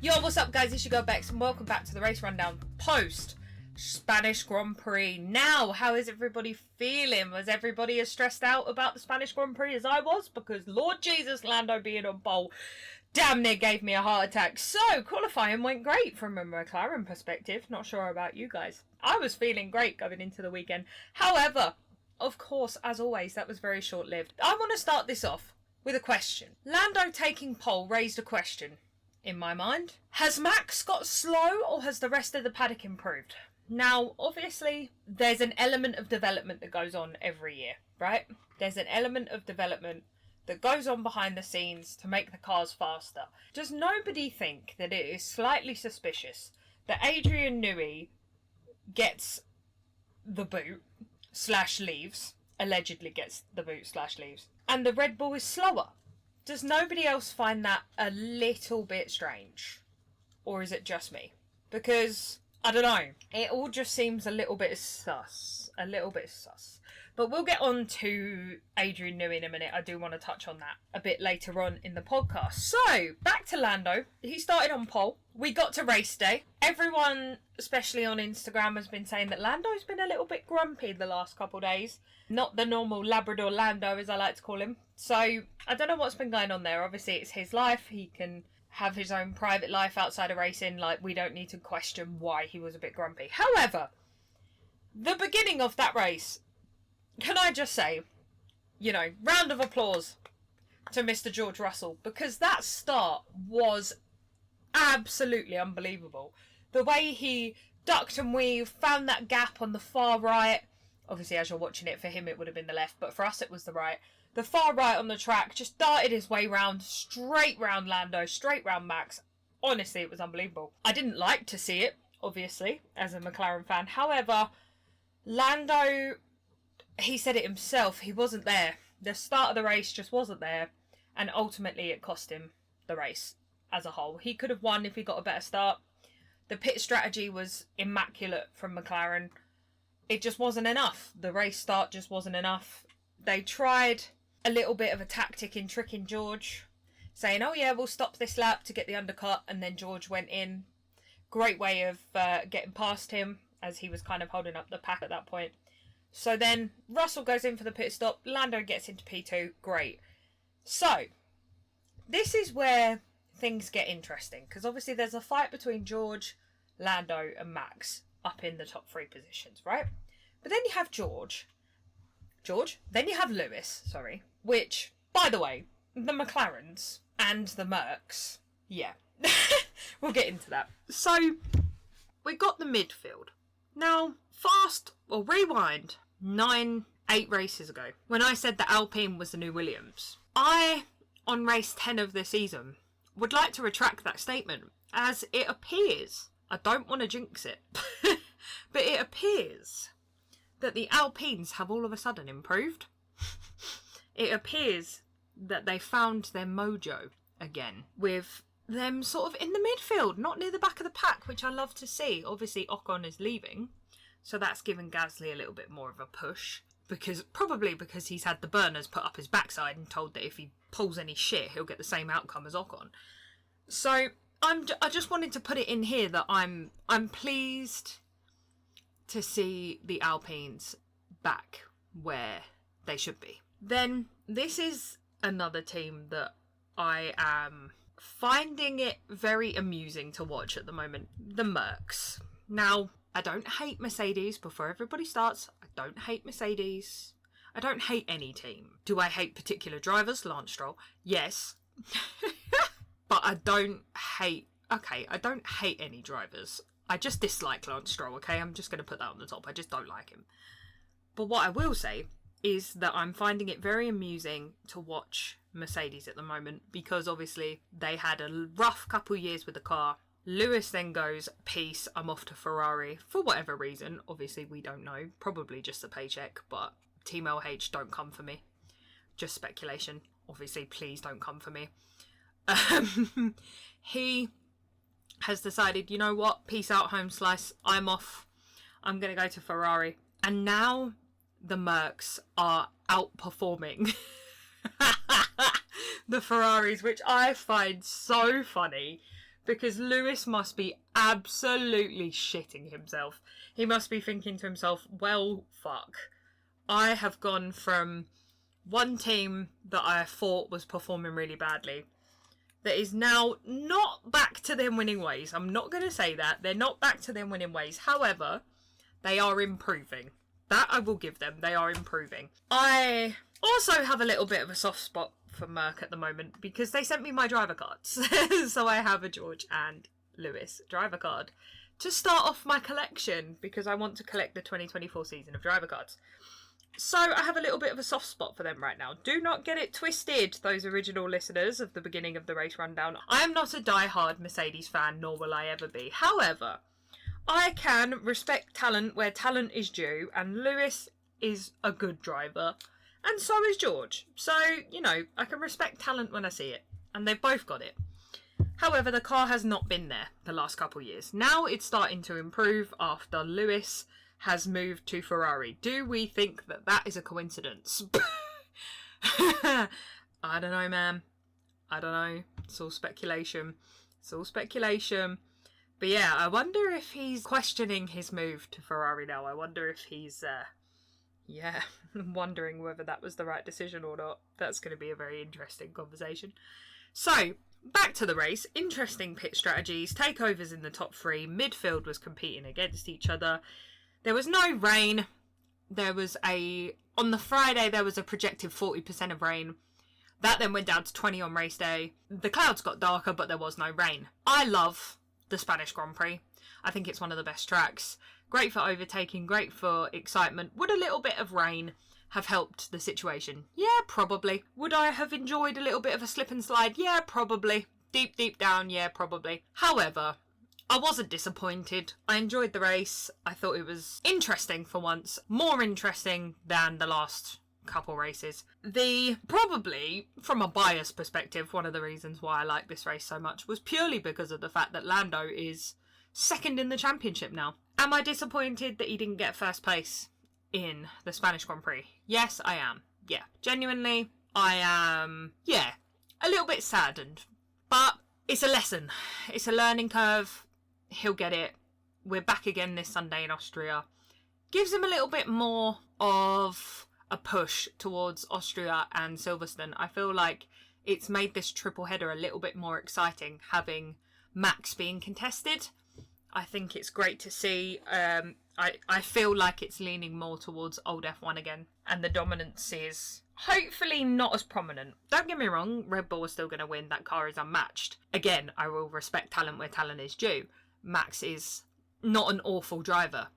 Yo, what's up guys, it's your girl Bex and welcome back to the race rundown post Spanish Grand Prix. Now, how is everybody feeling? Was everybody as stressed out about the Spanish Grand Prix as I was? Because Lord Jesus, Lando being on pole damn near gave me a heart attack. So, qualifying went great from a McLaren perspective. Not sure about you guys. I was feeling great going into the weekend. However, of course, as always, that was very short-lived. I want to start this off with a question. Lando taking pole raised a question in my mind. Has Max got slow or has the rest of the paddock improved? Now, obviously, there's an element of development that goes on every year, right? There's an element of development that goes on behind the scenes to make the cars faster. Does nobody think that it is slightly suspicious that Adrian Newey gets the boot / leaves, allegedly gets the boot / leaves, and the Red Bull is slower? Does nobody else find that a little bit strange? Or is it just me? Because, I don't know, it all just seems a little bit sus. A little bit sus. But we'll get on to Adrian Newey in a minute. I do want to touch on that a bit later on in the podcast. So, back to Lando. He started on pole. We got to race day. Everyone, especially on Instagram, has been saying that Lando's been a little bit grumpy the last couple of days. Not the normal Labrador Lando, as I like to call him. So, I don't know what's been going on there. Obviously, it's his life. He can have his own private life outside of racing. Like, we don't need to question why he was a bit grumpy. However, the beginning of that race, can I just say, round of applause to Mr. George Russell, because that start was absolutely unbelievable. The way he ducked and weaved, found that gap on the far right. Obviously, as you're watching it, for him it would have been the left, but for us it was the right. The far right on the track, just darted his way round, straight round Lando, straight round Max. Honestly, it was unbelievable. I didn't like to see it, obviously, as a McLaren fan. However, Lando, he said it himself, he wasn't there. The start of the race just wasn't there, and ultimately it cost him the race as a whole. He could have won if he got a better start. The pit strategy was immaculate from McLaren. It just wasn't enough. The race start just wasn't enough. They tried a little bit of a tactic in tricking George, saying, oh yeah, we'll stop this lap to get the undercut, and then George went in. Great way of getting past him, as he was kind of holding up the pack at that point. So then Russell goes in for the pit stop, Lando gets into P2, great. So, this is where things get interesting, because obviously there's a fight between George, Lando and Max up in the top 3 positions, right? But then you have George, then you have Lewis, which, by the way, the McLarens and the Mercs, yeah, we'll get into that. So, we got the midfield. Now, rewind 8 races ago, when I said that Alpine was the new Williams, I, on race 10 of the season, would like to retract that statement, as it appears, I don't want to jinx it, but it appears that the Alpines have all of a sudden improved. It appears that they found their mojo again, with them sort of in the midfield, not near the back of the pack, which I love to see. Obviously, Ocon is leaving, so that's given Gasly a little bit more of a push, probably because he's had the burners put up his backside and told that if he pulls any shit, he'll get the same outcome as Ocon. So I just wanted to put it in here that I'm pleased to see the Alpines back where they should be. Then this is another team that I am finding it very amusing to watch at the moment, the Mercs. Now, I don't hate Mercedes. Before everybody starts, I don't hate Mercedes. I don't hate any team. Do I hate particular drivers? Lawrence Stroll, yes. But I don't hate any drivers. I just dislike Lawrence Stroll, okay? I'm just going to put that on the top. I just don't like him. But what I will say is that I'm finding it very amusing to watch Mercedes at the moment, because obviously they had a rough couple years with the car. Lewis then goes, peace, I'm off to Ferrari, for whatever reason. Obviously we don't know, probably just a paycheck, but Team LH, don't come for me. Just speculation. Obviously, please don't come for me. He has decided, you know what, peace out home slice, I'm off, I'm going to go to Ferrari. And now the Mercs are outperforming the Ferraris, which I find so funny, because Lewis must be absolutely shitting himself. He must be thinking to himself, well, fuck. I have gone from one team that I thought was performing really badly that is now not back to their winning ways. I'm not going to say that. They're not back to their winning ways. However, they are improving. That I will give them. They are improving. I also have a little bit of a soft spot for Merck at the moment because they sent me my driver cards. So I have a George and Lewis driver card to start off my collection because I want to collect the 2024 season of driver cards. So I have a little bit of a soft spot for them right now. Do not get it twisted, those original listeners of the beginning of the race rundown. I am not a die-hard Mercedes fan, nor will I ever be. However, I can respect talent where talent is due, and Lewis is a good driver, and so is George. So, you know, I can respect talent when I see it, and they've both got it. However, the car has not been there the last couple of years. Now it's starting to improve after Lewis has moved to Ferrari. Do we think that that is a coincidence? I don't know, man. I don't know. It's all speculation. It's all speculation. But yeah, I wonder if he's questioning his move to Ferrari now. I wonder if he's, wondering whether that was the right decision or not. That's going to be a very interesting conversation. So, back to the race. Interesting pit strategies. Takeovers in the top three. Midfield was competing against each other. There was no rain. On the Friday, there was a projected 40% of rain. That then went down to 20 on race day. The clouds got darker, but there was no rain. I love the Spanish Grand Prix. I think it's one of the best tracks. Great for overtaking, great for excitement. Would a little bit of rain have helped the situation? Yeah, probably. Would I have enjoyed a little bit of a slip and slide? Yeah, probably. Deep down, yeah, probably. However, I wasn't disappointed. I enjoyed the race. I thought it was interesting for once. More interesting than the last couple races. Probably, from a bias perspective, one of the reasons why I like this race so much was purely because of the fact that Lando is second in the championship now. Am I disappointed that he didn't get first place in the Spanish Grand Prix? Yes, I am. Yeah, genuinely, I am, a little bit saddened. But it's a lesson. It's a learning curve. He'll get it. We're back again this Sunday in Austria. Gives him a little bit more of a push towards Austria and Silverstone. I feel like it's made this triple header a little bit more exciting, having Max being contested. I think it's great to see. I feel like it's leaning more towards old F1 again, and the dominance is hopefully not as prominent. Don't get me wrong, Red Bull is still going to win. That car is unmatched. Again, I will respect talent where talent is due. Max is not an awful driver.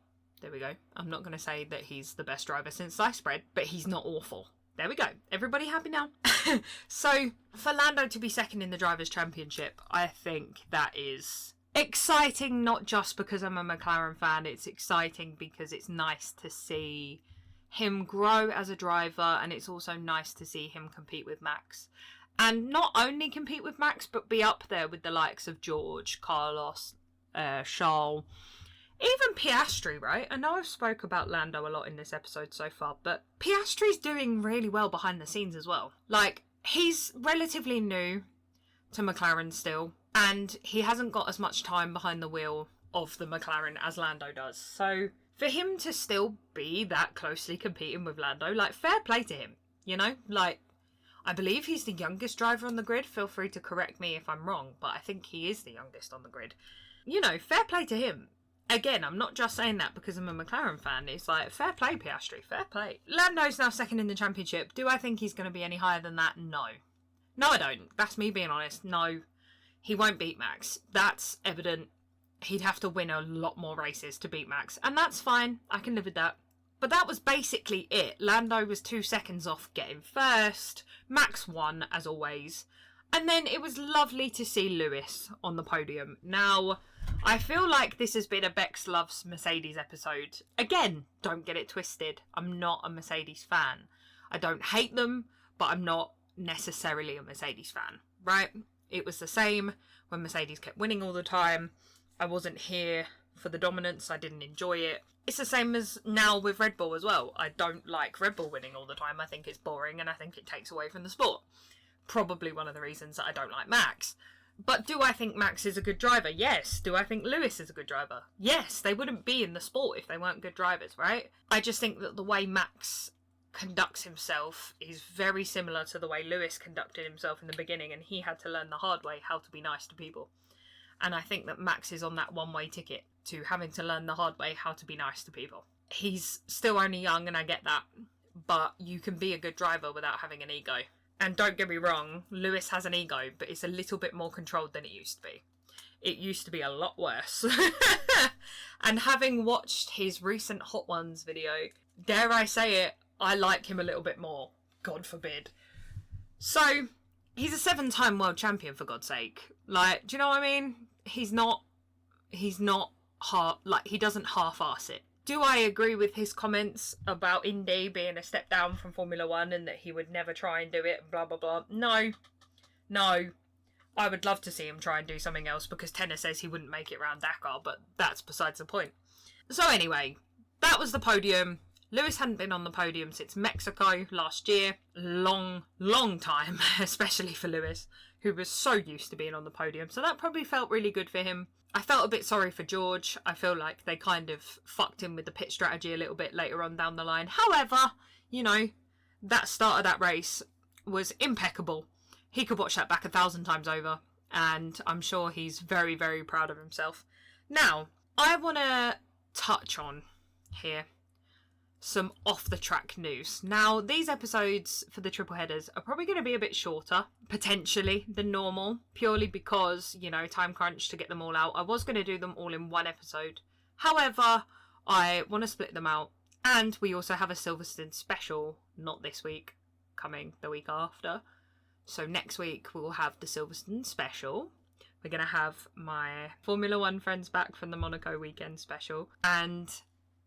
There we go. I'm not going to say that he's the best driver since sliced bread, but he's not awful. There we go. Everybody happy now? So, for Lando to be second in the Drivers' Championship, I think that is exciting, not just because I'm a McLaren fan. It's exciting because it's nice to see him grow as a driver, and it's also nice to see him compete with Max. And not only compete with Max, but be up there with the likes of George, Carlos, Charles, even Piastri, right? I know I've spoke about Lando a lot in this episode so far, but Piastri's doing really well behind the scenes as well. Like, he's relatively new to McLaren still, and he hasn't got as much time behind the wheel of the McLaren as Lando does. So for him to still be that closely competing with Lando, like, fair play to him, you know? Like, I believe he's the youngest driver on the grid. Feel free to correct me if I'm wrong, but I think he is the youngest on the grid. You know, fair play to him. Again, I'm not just saying that because I'm a McLaren fan. It's like, fair play, Piastri, fair play. Lando's now second in the championship. Do I think he's going to be any higher than that? No. No, I don't. That's me being honest. No, he won't beat Max. That's evident. He'd have to win a lot more races to beat Max. And that's fine. I can live with that. But that was basically it. Lando was 2 seconds off getting first. Max won, as always. And then it was lovely to see Lewis on the podium. Now, I feel like this has been a Bex Loves Mercedes episode. Again, don't get it twisted. I'm not a Mercedes fan. I don't hate them, but I'm not necessarily a Mercedes fan, right? It was the same when Mercedes kept winning all the time. I wasn't here for the dominance. I didn't enjoy it. It's the same as now with Red Bull as well. I don't like Red Bull winning all the time. I think it's boring and I think it takes away from the sport. Probably one of the reasons that I don't like Max. But do I think Max is a good driver? Yes. Do I think Lewis is a good driver? Yes. They wouldn't be in the sport if they weren't good drivers, right? I just think that the way Max conducts himself is very similar to the way Lewis conducted himself in the beginning, and he had to learn the hard way how to be nice to people. And I think that Max is on that one-way ticket to having to learn the hard way how to be nice to people. He's still only young, and I get that, but you can be a good driver without having an ego. And don't get me wrong, Lewis has an ego, but it's a little bit more controlled than it used to be. It used to be a lot worse. And having watched his recent Hot Ones video, dare I say it, I like him a little bit more. God forbid. So, he's a 7-time world champion, for God's sake. Like, do you know what I mean? He's not he doesn't half-arse it. Do I agree with his comments about Indy being a step down from Formula 1 and that he would never try and do it and blah, blah, blah? No. I would love to see him try and do something else because Tenner says he wouldn't make it round Dakar, but that's besides the point. So anyway, that was the podium. Lewis hadn't been on the podium since Mexico last year. Long time, especially for Lewis, who was so used to being on the podium. So that probably felt really good for him. I felt a bit sorry for George. I feel like they kind of fucked him with the pit strategy a little bit later on down the line. However, you know, that start of that race was impeccable. He could watch that back 1,000 times over, and I'm sure he's very, very proud of himself. Now, I want to touch on here some off-the-track news. Now, these episodes for the triple headers are probably going to be a bit shorter, potentially, than normal, purely because, you know, time crunch to get them all out. I was going to do them all in one episode. However, I want to split them out. And we also have a Silverstone special, not this week, coming the week after. So next week we'll have the Silverstone special. We're going to have my Formula 1 friends back from the Monaco weekend special. And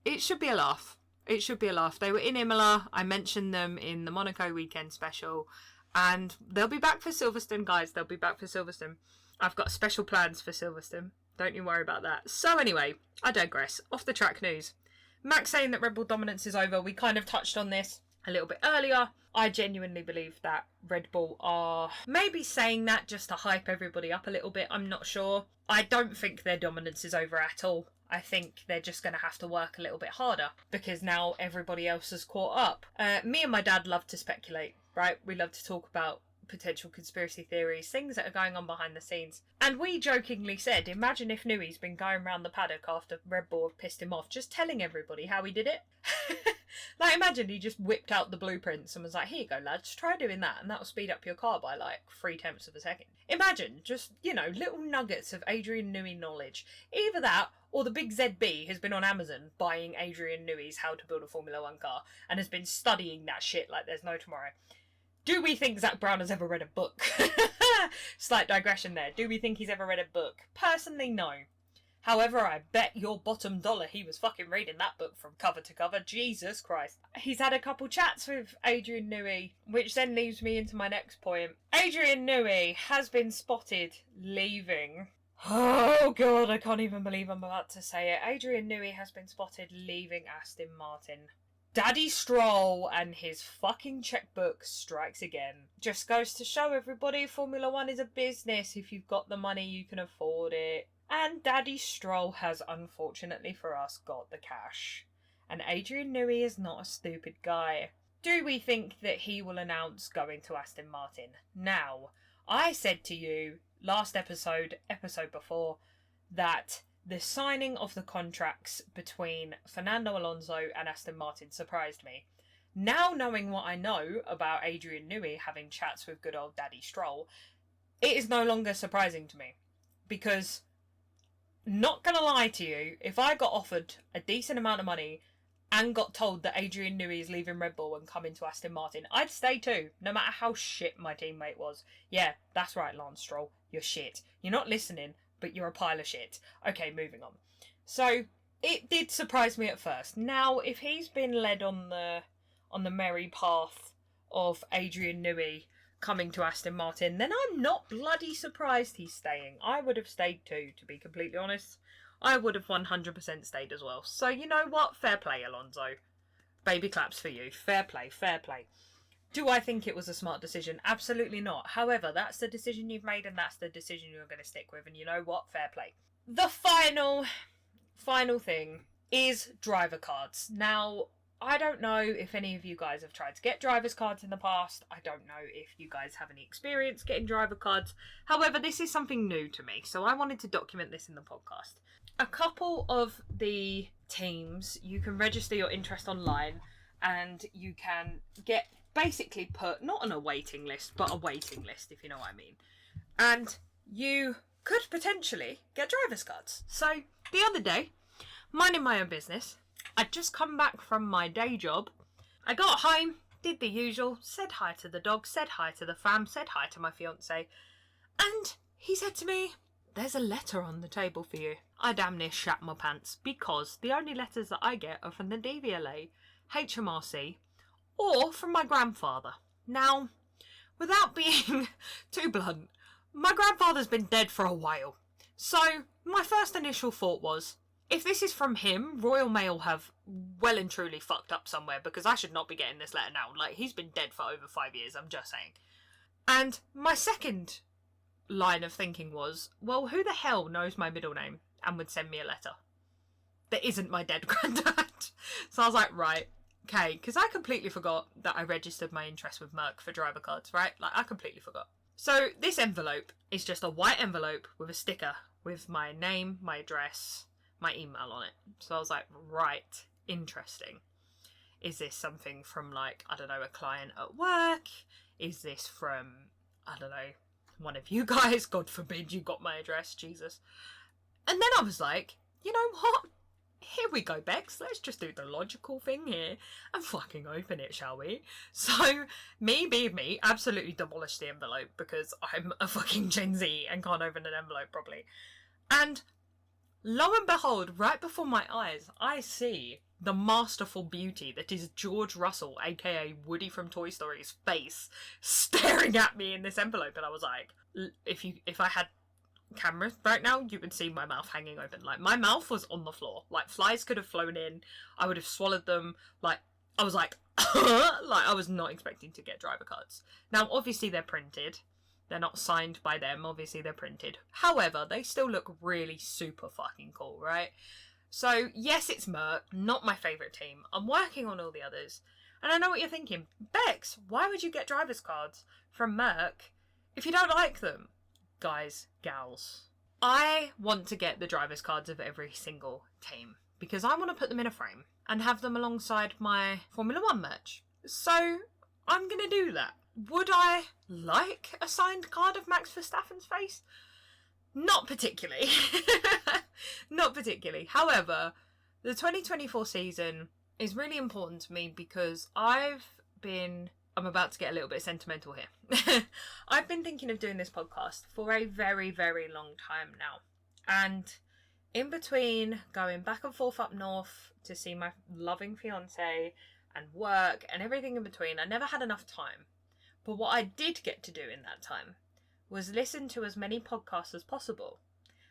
it should be a laugh. It should be a laugh. They were in Imola. I mentioned them in the Monaco weekend special. And they'll be back for Silverstone, guys. They'll be back for Silverstone. I've got special plans for Silverstone. Don't you worry about that. So anyway, I digress. Off the track news. Max saying that Red Bull dominance is over. We kind of touched on this a little bit earlier. I genuinely believe that Red Bull are maybe saying that just to hype everybody up a little bit. I'm not sure. I don't think their dominance is over at all. I think they're just going to have to work a little bit harder because now everybody else has caught up. Me and my dad love to speculate, right? We love to talk about potential conspiracy theories, things that are going on behind the scenes. And we jokingly said, imagine if Newey's been going around the paddock after Red Bull have pissed him off, just telling everybody how he did it. Like, imagine he just whipped out the blueprints and was like, here you go, lads, try doing that, and that'll speed up your car by, like, 0.3 of a second. Imagine just, you know, little nuggets of Adrian Newey knowledge. Either that, or the big ZB has been on Amazon buying Adrian Newey's How to Build a Formula 1 Car and has been studying that shit like there's no tomorrow. Do we think Zach Brown has ever read a book? Slight digression there. Do we think he's ever read a book? Personally, no. However, I bet your bottom dollar he was fucking reading that book from cover to cover. Jesus Christ. He's had a couple chats with Adrian Newey, which then leads me into my next point. Adrian Newey has been spotted leaving. Oh God, I can't even believe I'm about to say it. Adrian Newey has been spotted leaving Aston Martin. Daddy Stroll and his fucking checkbook strikes again. Just goes to show everybody Formula 1 is a business. If you've got the money, you can afford it. And Daddy Stroll has, unfortunately for us, got the cash. And Adrian Newey is not a stupid guy. Do we think that he will announce going to Aston Martin? Now, I said to you last episode before, that the signing of the contracts between Fernando Alonso and Aston Martin surprised me. Now knowing what I know about Adrian Newey having chats with good old Daddy Stroll, it is no longer surprising to me. Because, not gonna lie to you, if I got offered a decent amount of money and got told that Adrian Newey is leaving Red Bull and coming to Aston Martin, I'd stay too, no matter how shit my teammate was. Yeah, that's right, Lance Stroll, you're shit. You're not listening, but you're a pile of shit. Okay, moving on. So, it did surprise me at first. Now, if he's been led on the merry path of Adrian Newey coming to Aston Martin, then I'm not bloody surprised he's staying. I would have stayed too, to be completely honest. I would have 100% stayed as well. So, you know what? Fair play, Alonso. Baby claps for you. Fair play, fair play. Do I think it was a smart decision? Absolutely not. However, that's the decision you've made and that's the decision you're going to stick with. And you know what? Fair play. The final thing is driver cards. Now, I don't know if any of you guys have tried to get driver's cards in the past. I don't know if you guys have any experience getting driver cards. However, this is something new to me, so I wanted to document this in the podcast. A couple of the teams, you can register your interest online and you can get basically put, not on a waiting list, but a waiting list, if you know what I mean. And you could potentially get driver's cards. So, the other day, minding my own business, I'd just come back from my day job. I got home, did the usual, said hi to the dog, said hi to the fam, said hi to my fiance, and he said to me, "There's a letter on the table for you." I damn near shat my pants because the only letters that I get are from the DVLA, HMRC, or from my grandfather. Now, without being too blunt, my grandfather's been dead for a while. So, my first initial thought was, if this is from him, Royal Mail have well and truly fucked up somewhere because I should not be getting this letter now. Like, he's been dead for over 5 years, I'm just saying. And my second line of thinking was, well, who the hell knows my middle name and would send me a letter that isn't my dead granddad? So I was like, right, okay, because I completely forgot that I registered my interest with Merck for driver cards, right? Like, I completely forgot. So this envelope is just a white envelope with a sticker with my name, my address, my email on it. So I was like, right, interesting. Is this something from, like, I don't know, a client at work? Is this from, I don't know, one of you guys? God forbid you got my address, Jesus. And then I was like, you know what? Here we go, Bex. Let's just do the logical thing here and fucking open it, shall we? So, me being me, absolutely demolished the envelope because I'm a fucking Gen Z and can't open an envelope properly. And lo and behold, right before my eyes, I see the masterful beauty that is George Russell, aka Woody from Toy Story's face, staring at me in this envelope. And I was like, if I had cameras right now, you would see my mouth hanging open. Like, my mouth was on the floor. Like, flies could have flown in. I would have swallowed them. Like, I was like, like, I was not expecting to get driver cards. Now, obviously, they're printed. They're not signed by them. Obviously, they're printed. However, they still look really super fucking cool, right? So, yes, it's Merck. Not my favourite team. I'm working on all the others. And I know what you're thinking. Bex, why would you get driver's cards from Merck if you don't like them? Guys, gals, I want to get the driver's cards of every single team because I want to put them in a frame and have them alongside my Formula 1 merch. So I'm going to do that. Would I like a signed card of Max Verstappen's face? Not particularly. Not particularly. However, the 2024 season is really important to me because I'm about to get a little bit sentimental here. I've been thinking of doing this podcast for a very, very long time now. And in between going back and forth up north to see my loving fiance and work and everything in between, I never had enough time. But what I did get to do in that time was listen to as many podcasts as possible.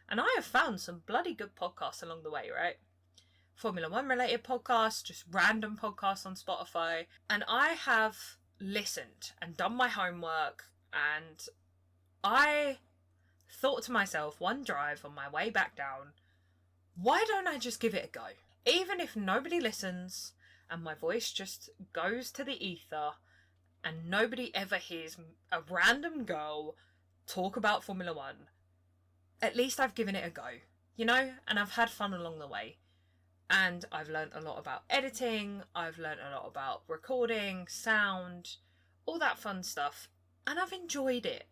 And I have found some bloody good podcasts along the way, right? Formula 1 related podcasts, just random podcasts on Spotify. And I have listened and done my homework, and I thought to myself one drive on my way back down, why don't I just give it a go? Even if nobody listens and my voice just goes to the ether and nobody ever hears a random girl talk about Formula 1, at least I've given it a go, you know, and I've had fun along the way. And I've learned a lot about editing, I've learned a lot about recording, sound, all that fun stuff. And I've enjoyed it.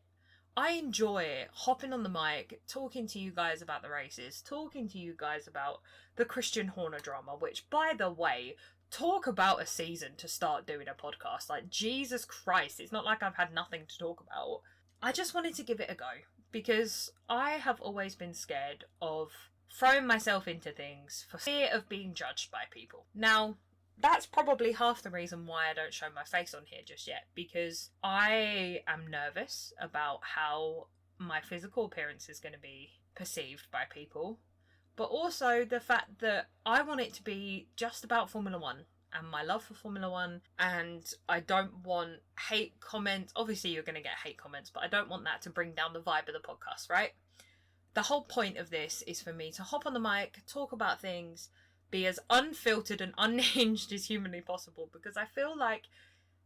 I enjoy hopping on the mic, talking to you guys about the races, talking to you guys about the Christian Horner drama, which, by the way, talk about a season to start doing a podcast. Like, Jesus Christ, it's not like I've had nothing to talk about. I just wanted to give it a go because I have always been scared of throwing myself into things for fear of being judged by people. Now, that's probably half the reason why I don't show my face on here just yet, because I am nervous about how my physical appearance is going to be perceived by people, but also the fact that I want it to be just about Formula 1, and my love for Formula One, and I don't want hate comments. Obviously, you're going to get hate comments, but I don't want that to bring down the vibe of the podcast, right? The whole point of this is for me to hop on the mic, talk about things, be as unfiltered and unhinged as humanly possible, because I feel like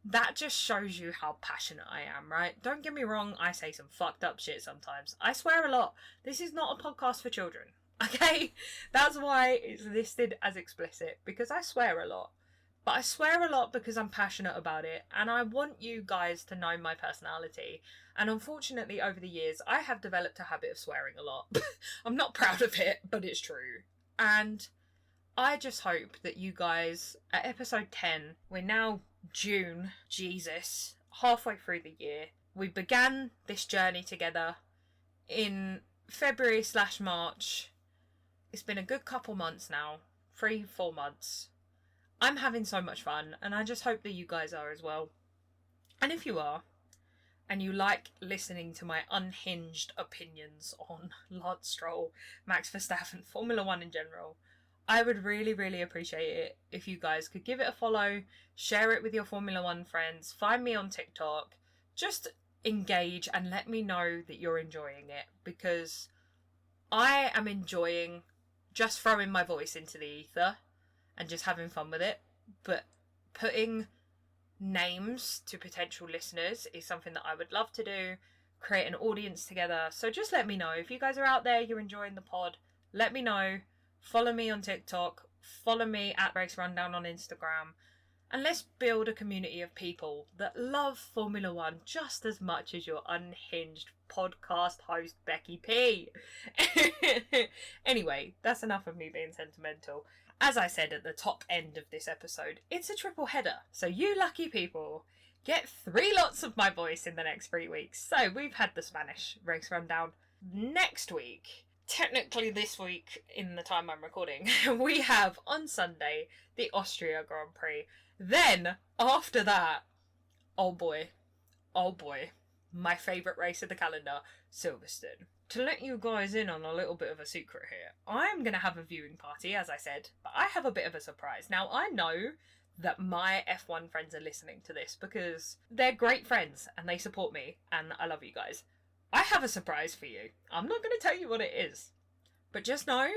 that just shows you how passionate I am, right? Don't get me wrong, I say some fucked up shit sometimes. I swear a lot. This is not a podcast for children, okay? That's why it's listed as explicit, because I swear a lot. But I swear a lot because I'm passionate about it, and I want you guys to know my personality. And unfortunately, over the years, I have developed a habit of swearing a lot. I'm not proud of it, but it's true. And I just hope that you guys, at episode 10, we're now June, Jesus, halfway through the year. We began this journey together in February/March. It's been a good couple months now, 3-4 months. I'm having so much fun, and I just hope that you guys are as well. And if you are, and you like listening to my unhinged opinions on Lance Stroll, Max Verstappen, Formula One in general, I would really, really appreciate it if you guys could give it a follow, share it with your Formula One friends, find me on TikTok, just engage and let me know that you're enjoying it, because I am enjoying just throwing my voice into the ether and just having fun with it. But putting names to potential listeners is something that I would love to do, create an audience together. So just let me know. If you guys are out there, you're enjoying the pod, let me know. Follow me on TikTok, follow me at Race Rundown on Instagram, and let's build a community of people that love Formula One just as much as your unhinged podcast host, Becky P. Anyway, that's enough of me being sentimental. As I said at the top end of this episode, it's a triple header. So you lucky people get 3 lots of my voice in the next 3 weeks. So we've had the Spanish Race Rundown. Next week, technically this week in the time I'm recording, we have on Sunday the Austria Grand Prix. Then, after that, oh boy, my favourite race of the calendar, Silverstone. To let you guys in on a little bit of a secret here, I'm going to have a viewing party, as I said, but I have a bit of a surprise. Now, I know that my F1 friends are listening to this because they're great friends and they support me, and I love you guys. I have a surprise for you. I'm not going to tell you what it is, but just know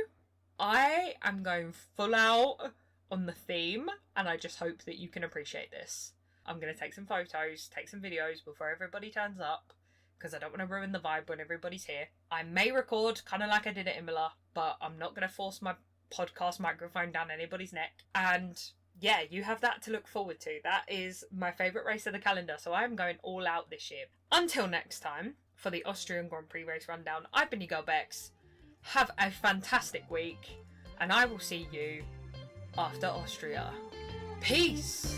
I am going full out on the theme, and I just hope that you can appreciate this. I'm going to take some photos, take some videos before everybody turns up, because I don't want to ruin the vibe when everybody's here. I may record kind of like I did at Imola, but I'm not going to force my podcast microphone down anybody's neck. And yeah, you have that to look forward to. That is my favourite race of the calendar, so I'm going all out this year. Until next time, for the Austrian Grand Prix race rundown, I've been your girl Bex. Have a fantastic week, and I will see you after Austria. Peace!